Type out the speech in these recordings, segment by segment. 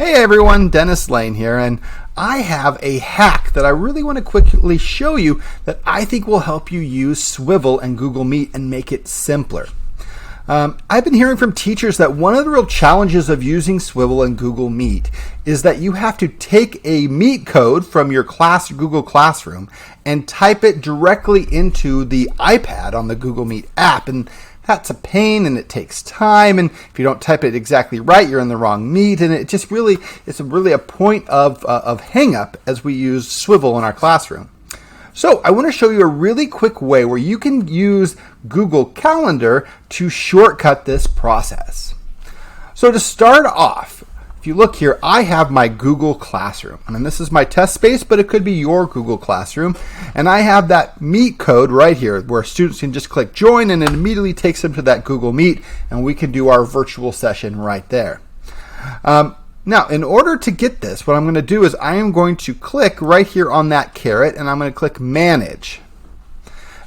Hey everyone, Dennis Lane here, and I have a hack that I really want to quickly show you that I think will help you use Swivl and Google Meet and make it simpler. I've been hearing from teachers that one of the real challenges of using Swivl and Google Meet is that you have to take a Meet code from your Google Classroom and type it directly into the iPad on the Google Meet app, and that's a pain and it takes time, and if you don't type it exactly right, you're in the wrong Meet, and it's really a point of hang up as we use Swivl in our classroom. So I want to show you a really quick way where you can use Google Calendar to shortcut this process. So to start off, if you look here, I have my Google Classroom. I mean, this is my test space, but it could be your Google Classroom. And I have that Meet code right here where students can just click join and it immediately takes them to that Google Meet, and we can do our virtual session right there. Now, in order to get this, what I'm going to do is I am going to click right here on that caret, and I'm going to click Manage.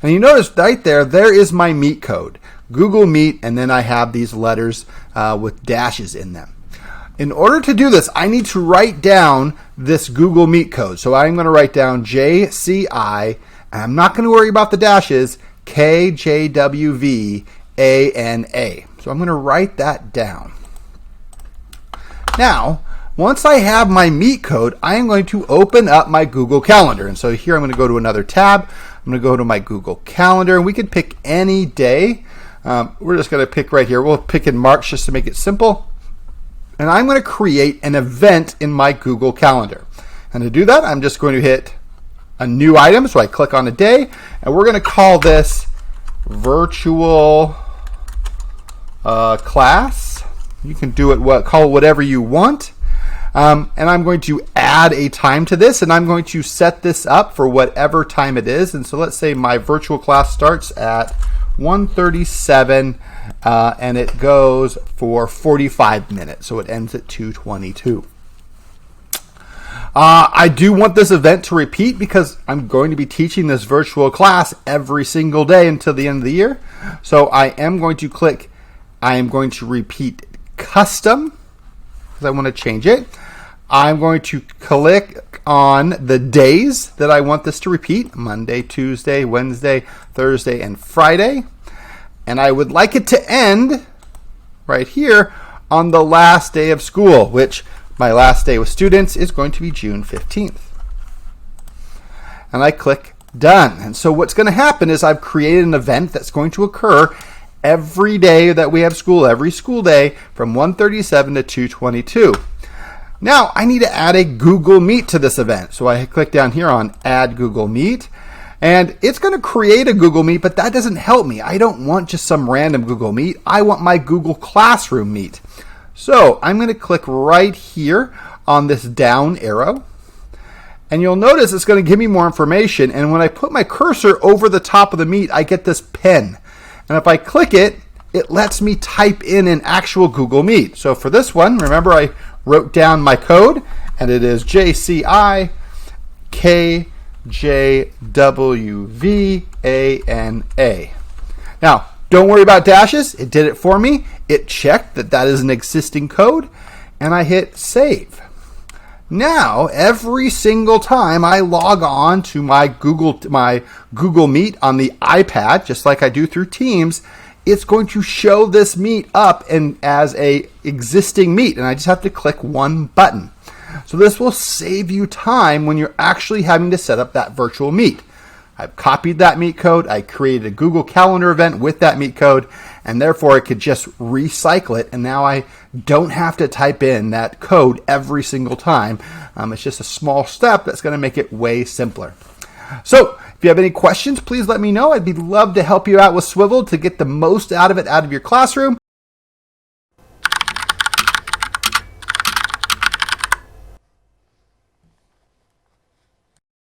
And you notice right there is my Meet code, Google Meet, and then I have these letters with dashes in them. In order to do this, I need to write down this Google Meet code. So I'm going to write down JCI, and I'm not going to worry about the dashes, KJWVANA. So I'm going to write that down. Now, once I have my Meet code, I am going to open up my Google Calendar. And so here I'm going to go to another tab. I'm going to go to my Google Calendar, and we can pick any day. We're just going to pick right here. We'll pick in March just to make it simple. And I'm going to create an event in my Google Calendar. And to do that, I'm just going to hit a new item. So I click on a day, and we're going to call this virtual class. You can do it, call it whatever you want. And I'm going to add a time to this, and I'm going to set this up for whatever time it is. And so let's say my virtual class starts at 1:37, and it goes for 45 minutes. So it ends at 2:22. I do want this event to repeat because I'm going to be teaching this virtual class every single day until the end of the year. So I am going to repeat custom because I want to change it. I'm going to click on the days that I want this to repeat: Monday, Tuesday, Wednesday, Thursday, and Friday. And I would like it to end right here on the last day of school, which my last day with students is going to be June 15th. And I click done. And so what's going to happen is I've created an event that's going to occur every day that we have school, every school day from 1:37 to 2:22. Now I need to add a Google Meet to this event. So I click down here on Add Google Meet, and it's going to create a Google Meet, but that doesn't help me. I don't want just some random Google Meet. I want my Google Classroom Meet. So I'm going to click right here on this down arrow, and you'll notice it's going to give me more information. And when I put my cursor over the top of the Meet, I get this pen. And if I click it, it lets me type in an actual Google Meet. So for this one, remember I wrote down my code, and it is JCI KJWVANA. Now, don't worry about dashes. It did it for me. It checked that is an existing code, and I hit save. Now, every single time I log on to my Google Meet on the iPad, just like I do through Teams, it's going to show this Meet up and as a existing Meet, and I just have to click one button. So this will save you time when you're actually having to set up that virtual Meet. I've copied that Meet code. I created a Google Calendar event with that Meet code, and therefore I could just recycle it, and now I don't have to type in that code every single time. It's just a small step that's going to make it way simpler. So if you have any questions, please let me know. I'd love to help you out with Swivl to get the most out of it out of your classroom.